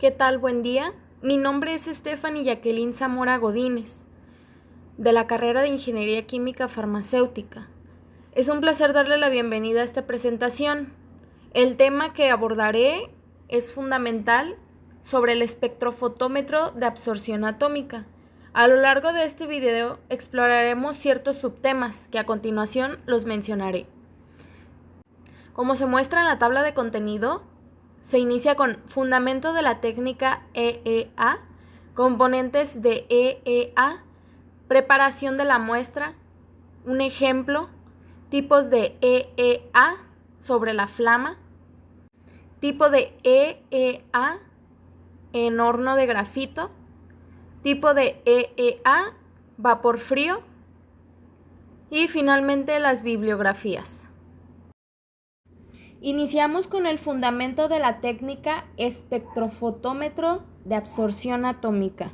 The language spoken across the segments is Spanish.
¿Qué tal? Buen día. Mi nombre es Stephanie Jacqueline Zamora Godínez, de la carrera de Ingeniería Química Farmacéutica. Es un placer darle la bienvenida a esta presentación. El tema que abordaré es fundamental sobre el espectrofotómetro de absorción atómica. A lo largo de este video exploraremos ciertos subtemas que a continuación los mencionaré. Como se muestra en la tabla de contenido, se inicia con fundamento de la técnica EEA, componentes de EEA, preparación de la muestra, un ejemplo, tipos de EEA sobre la flama, tipo de EEA en horno de grafito, tipo de EEA vapor frío y finalmente las bibliografías. Iniciamos con el fundamento de la técnica espectrofotómetro de absorción atómica.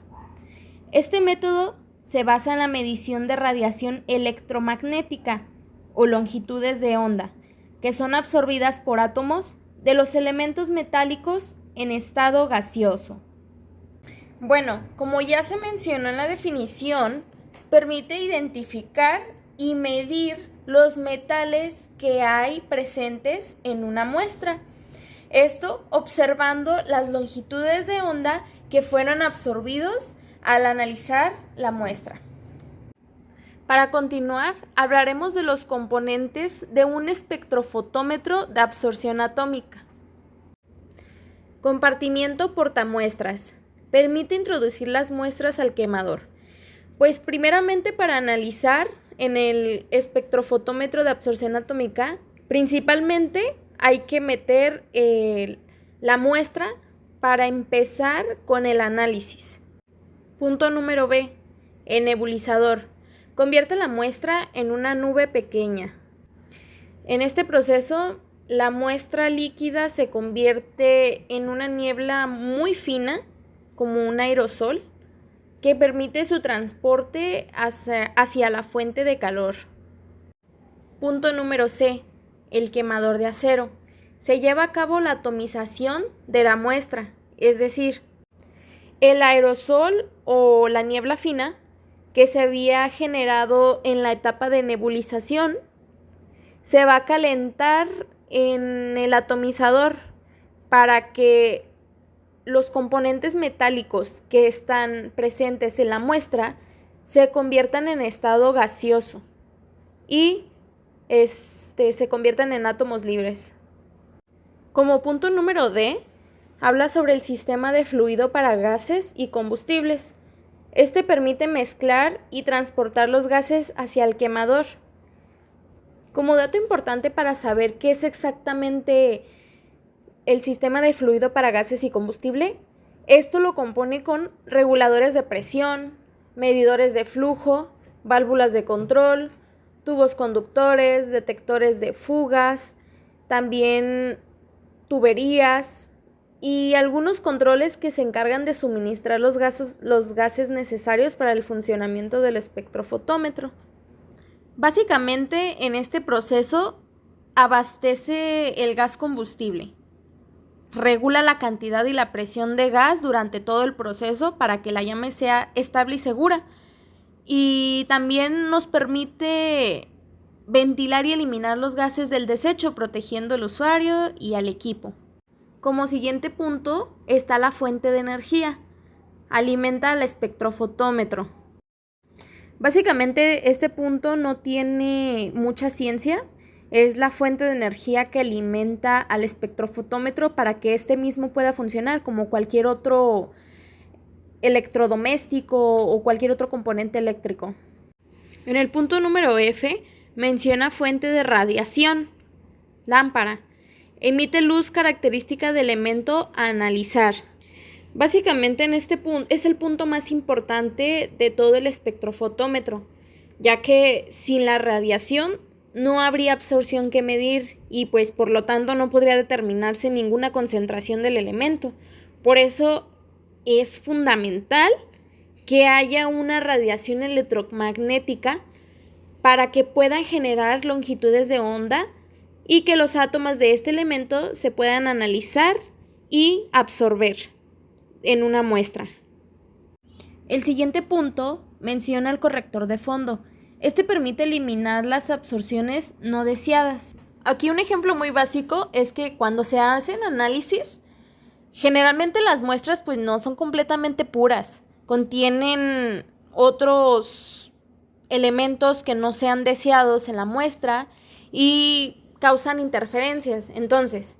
Este método se basa en la medición de radiación electromagnética o longitudes de onda, que son absorbidas por átomos de los elementos metálicos en estado gaseoso. Bueno, como ya se mencionó en la definición, permite identificar y medir los metales que hay presentes en una muestra. Esto observando las longitudes de onda que fueron absorbidos al analizar la muestra. Para continuar, hablaremos de los componentes de un espectrofotómetro de absorción atómica. Compartimiento portamuestras. Permite introducir las muestras al quemador. Pues primeramente para analizar en el espectrofotómetro de absorción atómica, principalmente hay que meter la muestra para empezar con el análisis. Punto número B, el nebulizador. Convierte la muestra en una nube pequeña. En este proceso, la muestra líquida se convierte en una niebla muy fina, como un aerosol, que permite su transporte hacia la fuente de calor. Punto número C, el quemador de acero. Se lleva a cabo la atomización de la muestra, es decir, el aerosol o la niebla fina que se había generado en la etapa de nebulización se va a calentar en el atomizador para que los componentes metálicos que están presentes en la muestra se conviertan en estado gaseoso y se conviertan en átomos libres. Como punto número D, habla sobre el sistema de fluido para gases y combustibles. Este permite mezclar y transportar los gases hacia el quemador. Como dato importante para saber qué es exactamente el sistema de fluido para gases y combustible, esto lo compone con reguladores de presión, medidores de flujo, válvulas de control, tubos conductores, detectores de fugas, también tuberías y algunos controles que se encargan de suministrar los gases necesarios para el funcionamiento del espectrofotómetro. Básicamente, en este proceso abastece el gas combustible. Regula la cantidad y la presión de gas durante todo el proceso para que la llama sea estable y segura. Y también nos permite ventilar y eliminar los gases del desecho, protegiendo al usuario y al equipo. Como siguiente punto está la fuente de energía. Alimenta al espectrofotómetro. Básicamente este punto no tiene mucha ciencia. Es la fuente de energía que alimenta al espectrofotómetro para que este mismo pueda funcionar como cualquier otro electrodoméstico o cualquier otro componente eléctrico. En el punto número F menciona fuente de radiación, lámpara. Emite luz característica de elemento a analizar. Básicamente en este punto es el punto más importante de todo el espectrofotómetro, ya que sin la radiación no habría absorción que medir y pues por lo tanto no podría determinarse ninguna concentración del elemento. Por eso es fundamental que haya una radiación electromagnética para que puedan generar longitudes de onda y que los átomos de este elemento se puedan analizar y absorber. en una muestra. El siguiente punto menciona el corrector de fondo. Este permite eliminar las absorciones no deseadas. Aquí un ejemplo muy básico es que cuando se hacen análisis, generalmente las muestras pues no son completamente puras, contienen otros elementos que no sean deseados en la muestra y causan interferencias. Entonces,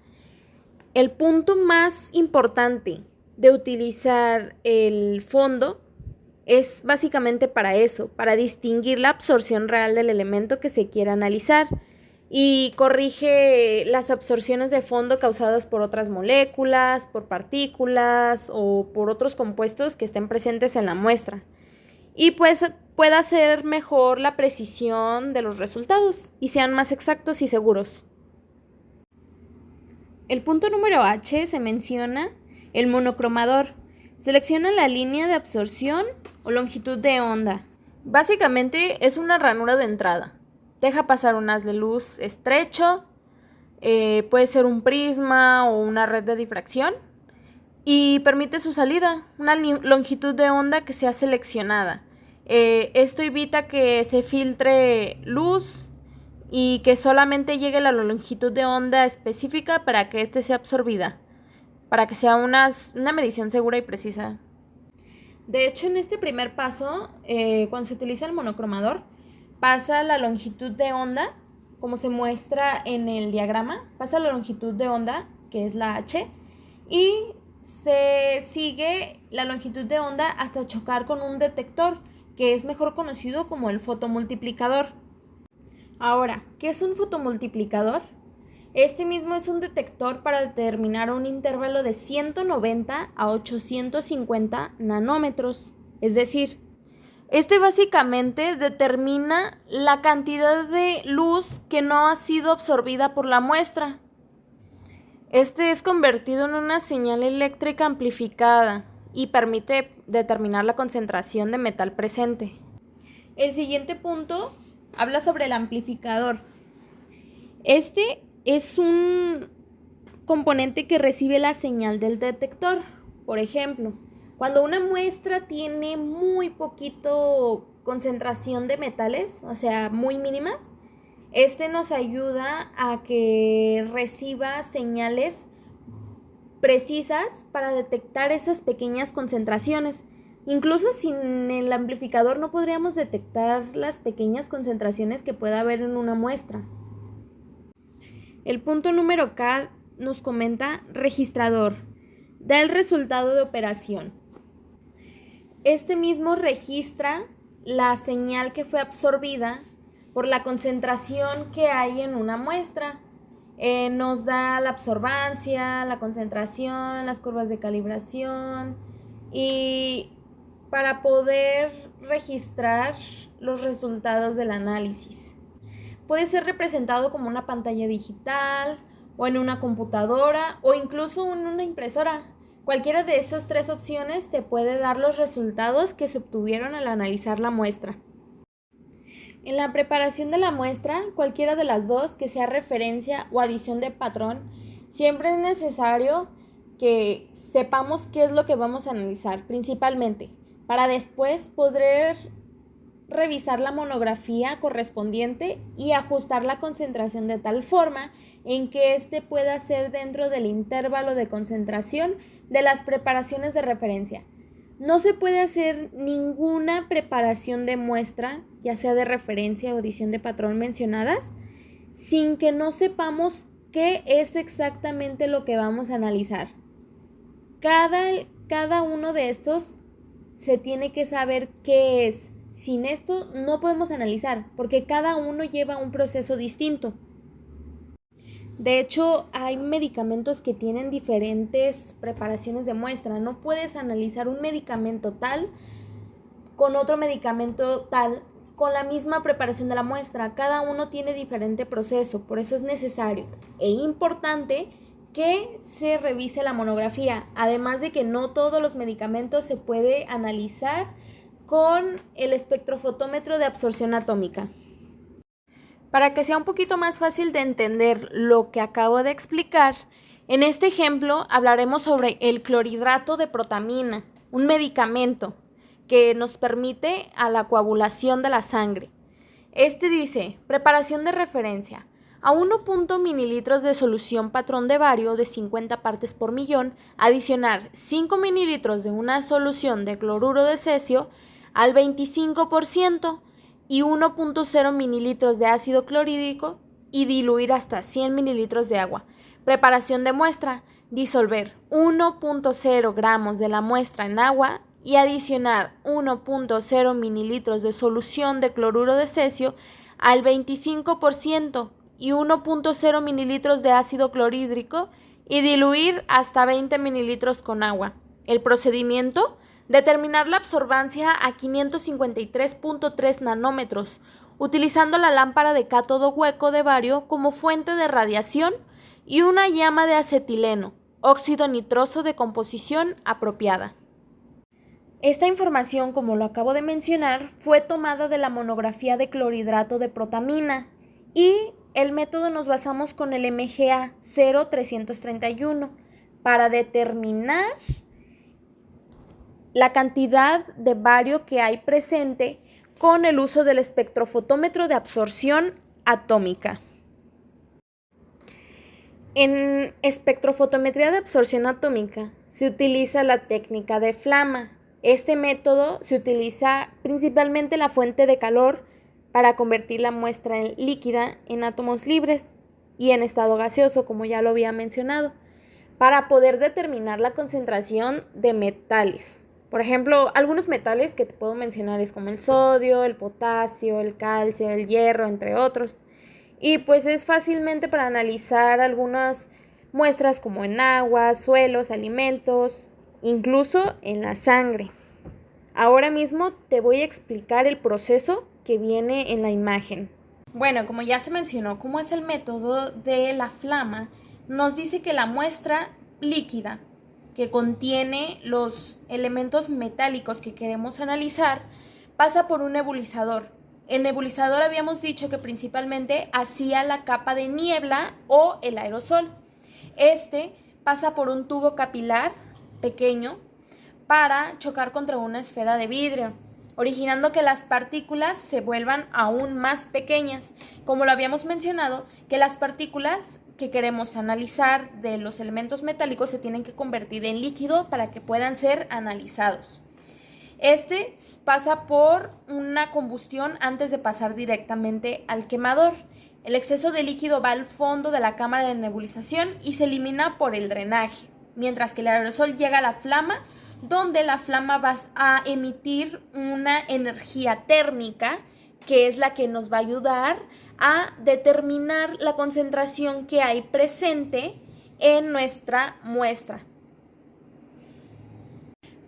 el punto más importante de utilizar el fondo es básicamente para eso, para distinguir la absorción real del elemento que se quiera analizar y corrige las absorciones de fondo causadas por otras moléculas, por partículas o por otros compuestos que estén presentes en la muestra. Y pues pueda hacer mejor la precisión de los resultados y sean más exactos y seguros. El punto número H se menciona el monocromador. Selecciona la línea de absorción o longitud de onda. Básicamente es una ranura de entrada. Deja pasar un haz de luz estrecho, puede ser un prisma o una red de difracción y permite su salida, una longitud de onda que sea seleccionada. Esto evita que se filtre luz y que solamente llegue la longitud de onda específica para que éste sea absorbida, para que sea una medición segura y precisa. De hecho, en este primer paso, cuando se utiliza el monocromador, pasa la longitud de onda, como se muestra en el diagrama, pasa la longitud de onda, que es la H, y se sigue la longitud de onda hasta chocar con un detector, que es mejor conocido como el fotomultiplicador. Ahora, ¿qué es un fotomultiplicador? Este mismo es un detector para determinar un intervalo de 190 a 850 nanómetros. Es decir, este básicamente determina la cantidad de luz que no ha sido absorbida por la muestra. Este es convertido en una señal eléctrica amplificada y permite determinar la concentración de metal presente. El siguiente punto habla sobre el amplificador. Este es un componente que recibe la señal del detector. Por ejemplo, cuando una muestra tiene muy poquito concentración de metales, o sea, muy mínimas, este nos ayuda a que reciba señales precisas para detectar esas pequeñas concentraciones. Incluso sin el amplificador no podríamos detectar las pequeñas concentraciones que pueda haber en una muestra. El punto número K nos comenta registrador. Da el resultado de operación. Este mismo registra la señal que fue absorbida por la concentración que hay en una muestra. Nos da la absorbancia, la concentración, las curvas de calibración y para poder registrar los resultados del análisis. Puede ser representado como una pantalla digital o en una computadora o incluso en una impresora. Cualquiera de esas tres opciones te puede dar los resultados que se obtuvieron al analizar la muestra. En la preparación de la muestra, cualquiera de las dos, que sea referencia o adición de patrón, siempre es necesario que sepamos qué es lo que vamos a analizar, principalmente, para después poder revisar la monografía correspondiente y ajustar la concentración de tal forma en que éste pueda ser dentro del intervalo de concentración de las preparaciones de referencia. No se puede hacer ninguna preparación de muestra, ya sea de referencia o adición de patrón mencionadas, sin que no sepamos qué es exactamente lo que vamos a analizar. Cada uno de estos se tiene que saber qué es. Sin esto no podemos analizar, porque cada uno lleva un proceso distinto. De hecho, hay medicamentos que tienen diferentes preparaciones de muestra. No puedes analizar un medicamento tal con otro medicamento tal con la misma preparación de la muestra. Cada uno tiene diferente proceso, por eso es necesario e importante que se revise la monografía. Además de que no todos los medicamentos se puede analizar con el espectrofotómetro de absorción atómica. Para que sea un poquito más fácil de entender lo que acabo de explicar, En este ejemplo hablaremos sobre el clorhidrato de protamina, un medicamento que nos permite a la coagulación de la sangre. Este dice, preparación de referencia. A 1.0 mililitros de solución patrón de bario de 50 partes por millón, adicionar 5 mililitros de una solución de cloruro de cesio al 25% y 1.0 mililitros de ácido clorhídrico y diluir hasta 100 mililitros de agua. Preparación de muestra. Disolver 1.0 gramos de la muestra en agua y adicionar 1.0 mililitros de solución de cloruro de cesio al 25% y 1.0 mililitros de ácido clorhídrico y diluir hasta 20 mililitros con agua. El procedimiento: determinar la absorbancia a 553.3 nanómetros, utilizando la lámpara de cátodo hueco de bario como fuente de radiación y una llama de acetileno, óxido nitroso de composición apropiada. Esta información, como lo acabo de mencionar, fue tomada de la monografía de clorhidrato de protamina y el método nos basamos con el MGA 0331 para determinar la cantidad de bario que hay presente con el uso del espectrofotómetro de absorción atómica. En espectrofotometría de absorción atómica se utiliza la técnica de flama. Este método se utiliza principalmente la fuente de calor para convertir la muestra líquida en átomos libres y en estado gaseoso, como ya lo había mencionado, para poder determinar la concentración de metales. Por ejemplo, algunos metales que te puedo mencionar es como el sodio, el potasio, el calcio, el hierro, entre otros. Y pues es fácilmente para analizar algunas muestras como en agua, suelos, alimentos, incluso en la sangre. Ahora mismo te voy a explicar el proceso que viene en la imagen. Bueno, como ya se mencionó, cómo es el método de la flama, nos dice que la muestra líquida que contiene los elementos metálicos que queremos analizar pasa por un nebulizador. El nebulizador habíamos dicho que principalmente hacía la capa de niebla o el aerosol. Este pasa por un tubo capilar pequeño para chocar contra una esfera de vidrio, originando que las partículas se vuelvan aún más pequeñas. Como lo habíamos mencionado, que las partículas que queremos analizar de los elementos metálicos se tienen que convertir en líquido para que puedan ser analizados. Este pasa por una combustión antes de pasar directamente al quemador. El exceso de líquido va al fondo de la cámara de nebulización y se elimina por el drenaje, mientras que el aerosol llega a la flama, donde la flama va a emitir una energía térmica que es la que nos va a ayudar a determinar la concentración que hay presente en nuestra muestra.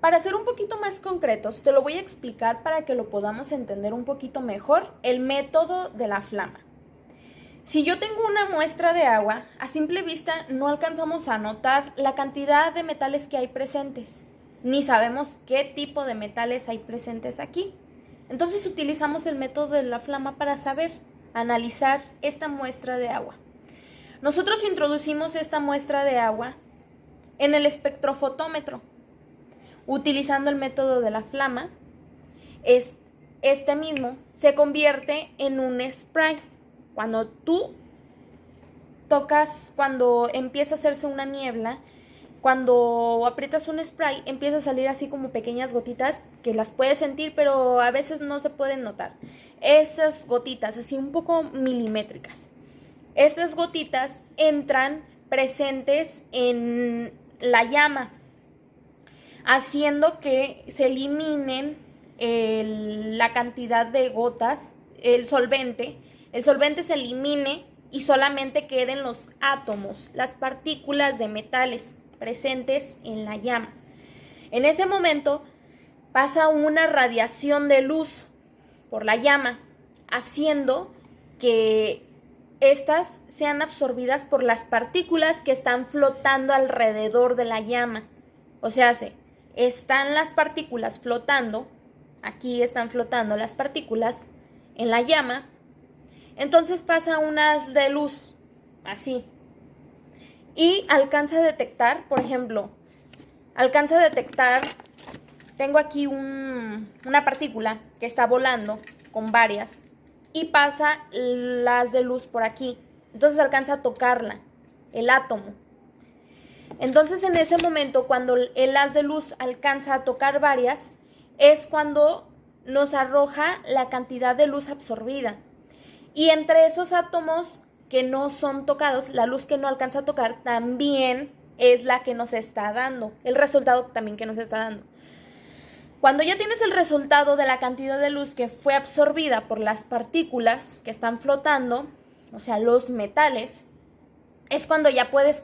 Para ser un poquito más concretos, te lo voy a explicar para que lo podamos entender un poquito mejor, el método de la flama. Si yo tengo una muestra de agua, a simple vista no alcanzamos a notar la cantidad de metales que hay presentes, ni sabemos qué tipo de metales hay presentes aquí. Entonces utilizamos el método de la flama para saber analizar esta muestra de agua. Nosotros introducimos esta muestra de agua en el espectrofotómetro. Utilizando el método de la flama, este mismo se convierte en un spray. Cuando tú tocas, cuando empieza a hacerse una niebla, cuando aprietas un spray, empieza a salir así como pequeñas gotitas que las puedes sentir, pero a veces no se pueden notar. Esas gotitas, así un poco milimétricas, esas gotitas entran presentes en la llama, haciendo que se eliminen la cantidad de gotas, el solvente se elimine y solamente queden los átomos, las partículas de metales presentes en la llama. En ese momento pasa una radiación de luz por la llama, haciendo que estas sean absorbidas por las partículas que están flotando alrededor de la llama. O sea, están las partículas flotando, aquí están flotando las partículas en la llama, entonces pasa un haz de luz, así, y alcanza a detectar, por ejemplo, tengo aquí una partícula que está volando con varias y pasa las de luz por aquí. Entonces alcanza a tocarla, el átomo. Entonces en ese momento, cuando el haz de luz alcanza a tocar varias, es cuando nos arroja la cantidad de luz absorbida. Y entre esos átomos que no son tocados, la luz que no alcanza a tocar también es la que nos está dando, el resultado también que nos está dando. Cuando ya tienes el resultado de la cantidad de luz que fue absorbida por las partículas que están flotando, o sea, los metales, es cuando ya puedes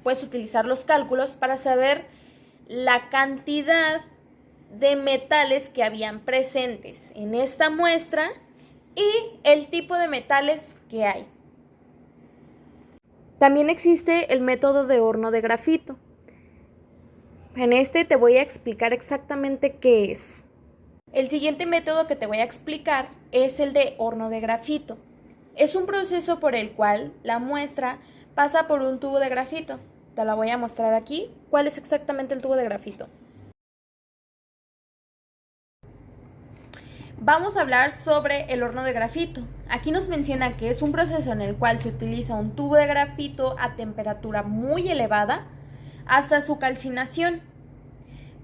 puedes utilizar los cálculos para saber la cantidad de metales que habían presentes en esta muestra y el tipo de metales que hay. También existe el método de horno de grafito. En este te voy a explicar exactamente qué es. El siguiente método que te voy a explicar es el de horno de grafito. Es un proceso por el cual la muestra pasa por un tubo de grafito. Te la voy a mostrar aquí. ¿Cuál es exactamente el tubo de grafito? Vamos a hablar sobre el horno de grafito. Aquí nos menciona que es un proceso en el cual se utiliza un tubo de grafito a temperatura muy elevada hasta su calcinación,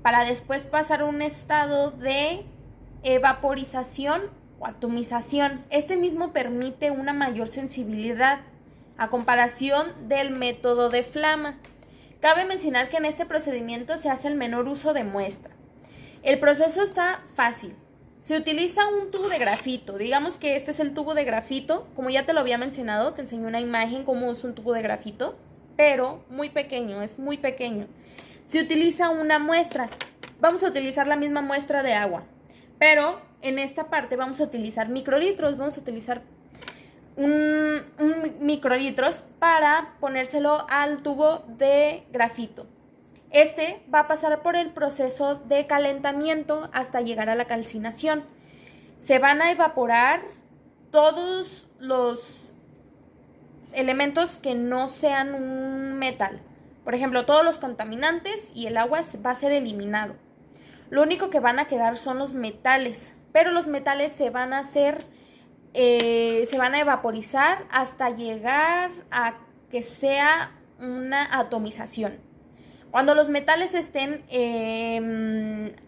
para después pasar a un estado de vaporización o atomización. Este mismo permite una mayor sensibilidad a comparación del método de flama. Cabe mencionar que en este procedimiento se hace el menor uso de muestra. El proceso está fácil. Se utiliza un tubo de grafito. Digamos que este es el tubo de grafito. Como ya te lo había mencionado, te enseñé una imagen cómo es un tubo de grafito, pero muy pequeño, es muy pequeño. Se utiliza una muestra. Vamos a utilizar la misma muestra de agua, pero en esta parte vamos a utilizar microlitros. Vamos a utilizar un microlitros para ponérselo al tubo de grafito. Este va a pasar por el proceso de calentamiento hasta llegar a la calcinación. Se van a evaporar todos los elementos que no sean un metal. Por ejemplo, todos los contaminantes y el agua va a ser eliminado. Lo único que van a quedar son los metales, pero los metales se van a evaporizar hasta llegar a que sea una atomización. Cuando los metales estén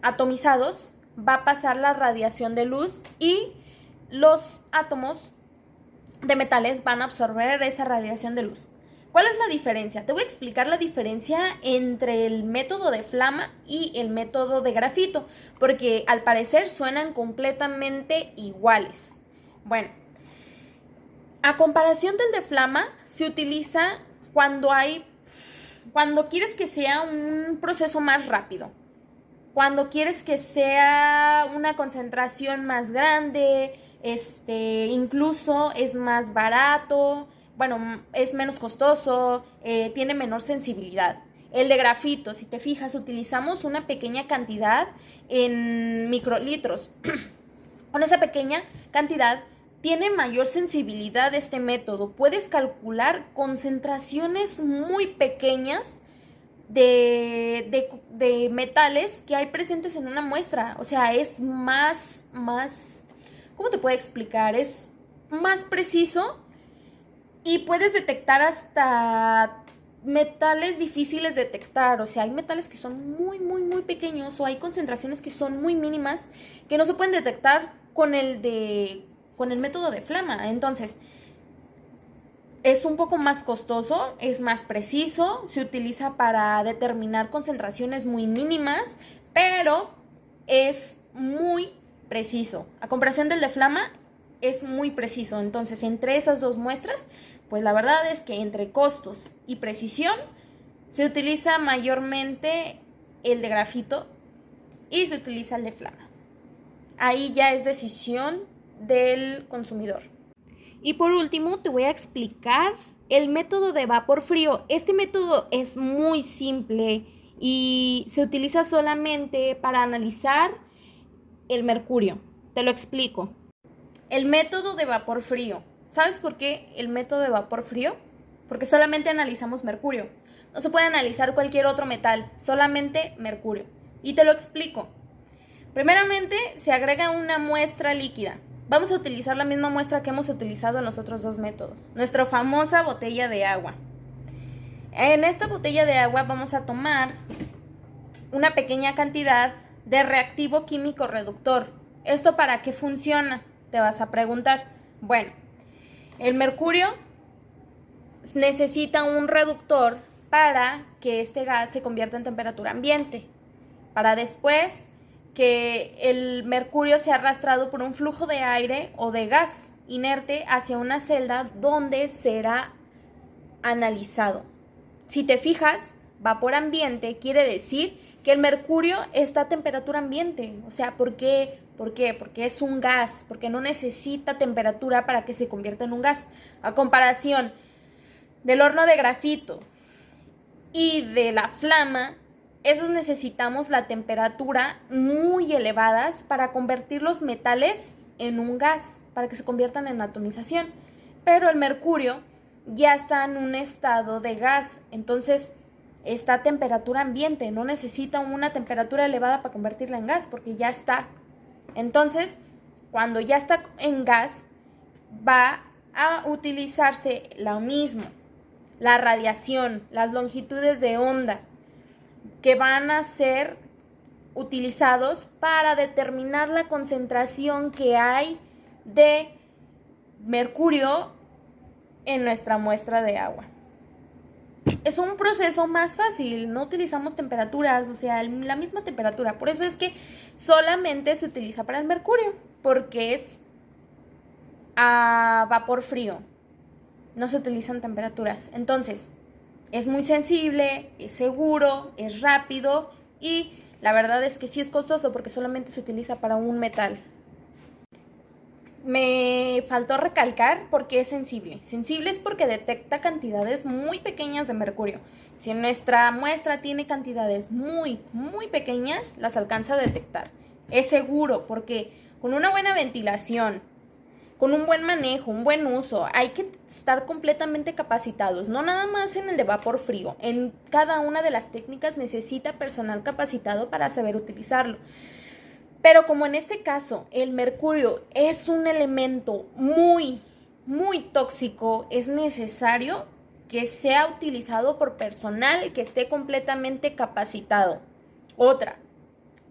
atomizados, va a pasar la radiación de luz y los átomos de metales van a absorber esa radiación de luz. ¿Cuál es la diferencia? Te voy a explicar la diferencia entre el método de flama y el método de grafito, porque al parecer suenan completamente iguales. Bueno, a comparación del de flama, se utiliza cuando quieres que sea un proceso más rápido, cuando quieres que sea una concentración más grande, incluso es más barato, es menos costoso, tiene menor sensibilidad. El de grafito, si te fijas, utilizamos una pequeña cantidad en microlitros. Con esa pequeña cantidad tiene mayor sensibilidad este método. Puedes calcular concentraciones muy pequeñas de metales que hay presentes en una muestra. O sea, es más, ¿cómo te puedo explicar? Es más preciso y puedes detectar hasta metales difíciles de detectar. O sea, hay metales que son muy, muy, muy pequeños, o hay concentraciones que son muy mínimas que no se pueden detectar con el método de flama. Entonces, es un poco más costoso, es más preciso, se utiliza para determinar concentraciones muy mínimas, pero es muy preciso. A comparación del de flama, es muy preciso. Entonces, entre esas dos muestras, pues la verdad es que entre costos y precisión, se utiliza mayormente el de grafito y se utiliza el de flama. Ahí ya es decisión del consumidor. Y por último, te voy a explicar el método de vapor frío. Este método es muy simple y se utiliza solamente para analizar el mercurio. Te lo explico. El método de vapor frío. ¿Sabes por qué el método de vapor frío? porque solamente analizamos mercurio. No se puede analizar cualquier otro metal, solamente mercurio. Y te lo explico. Primeramente, se agrega una muestra líquida. Vamos a utilizar la misma muestra que hemos utilizado en los otros dos métodos. Nuestra famosa botella de agua. En esta botella de agua vamos a tomar una pequeña cantidad de reactivo químico reductor. ¿Esto para qué funciona? Te vas a preguntar. Bueno, el mercurio necesita un reductor para que este gas se convierta en temperatura ambiente, para después que el mercurio sea arrastrado por un flujo de aire o de gas inerte hacia una celda donde será analizado. Si te fijas, vapor ambiente quiere decir que el mercurio está a temperatura ambiente. O sea, ¿por qué? Porque es un gas, porque no necesita temperatura para que se convierta en un gas. A comparación del horno de grafito y de la flama, esos necesitamos la temperatura muy elevadas para convertir los metales en un gas, para que se conviertan en atomización. Pero el mercurio ya está en un estado de gas, entonces está a temperatura ambiente, no necesita una temperatura elevada para convertirla en gas, porque ya está. Entonces, cuando ya está en gas, va a utilizarse lo mismo, la radiación, las longitudes de onda, que van a ser utilizados para determinar la concentración que hay de mercurio en nuestra muestra de agua. Es un proceso más fácil, no utilizamos temperaturas, o sea, la misma temperatura. Por eso es que solamente se utiliza para el mercurio, porque es a vapor frío, no se utilizan temperaturas. Entonces, es muy sensible, es seguro, es rápido y la verdad es que sí es costoso porque solamente se utiliza para un metal. Me faltó recalcar por qué es sensible. Sensible es porque detecta cantidades muy pequeñas de mercurio. Si nuestra muestra tiene cantidades muy pequeñas, las alcanza a detectar. Es seguro porque con una buena ventilación, con un buen manejo, un buen uso, hay que estar completamente capacitados, no nada más en el de vapor frío. En cada una de las técnicas necesita personal capacitado para saber utilizarlo. Pero como en este caso el mercurio es un elemento muy tóxico, es necesario que sea utilizado por personal que esté completamente capacitado. Otra,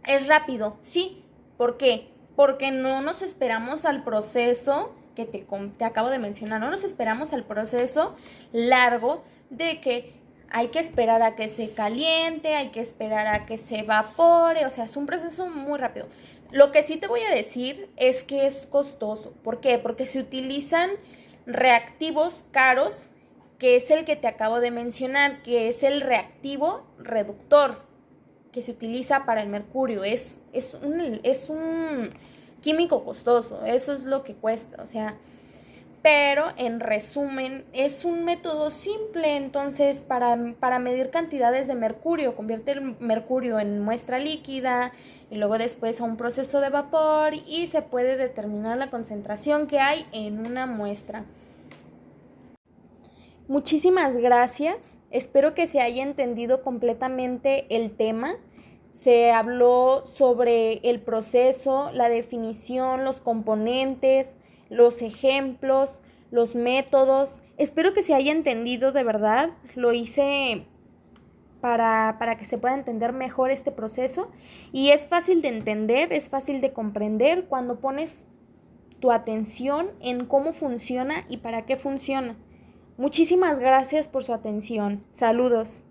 ¿es rápido? Sí. ¿Por qué? Porque no nos esperamos al proceso que te acabo de mencionar, no nos esperamos al proceso largo de que hay que esperar a que se caliente, hay que esperar a que se evapore, o sea, es un proceso muy rápido. Lo que sí te voy a decir es que es costoso. ¿Por qué? Porque se utilizan reactivos caros, que es el que te acabo de mencionar, que es el reactivo reductor, que se utiliza para el mercurio. Es un químico costoso, eso es lo que cuesta, o sea, pero en resumen es un método simple. Entonces para medir cantidades de mercurio, convierte el mercurio en muestra líquida y luego después a un proceso de vapor y se puede determinar la concentración que hay en una muestra. Muchísimas gracias, espero que se haya entendido completamente el tema. Se habló sobre el proceso, la definición, los componentes, los ejemplos, los métodos. Espero que se haya entendido de verdad. Lo hice para que se pueda entender mejor este proceso. Y es fácil de entender, es fácil de comprender cuando pones tu atención en cómo funciona y para qué funciona. Muchísimas gracias por su atención. Saludos.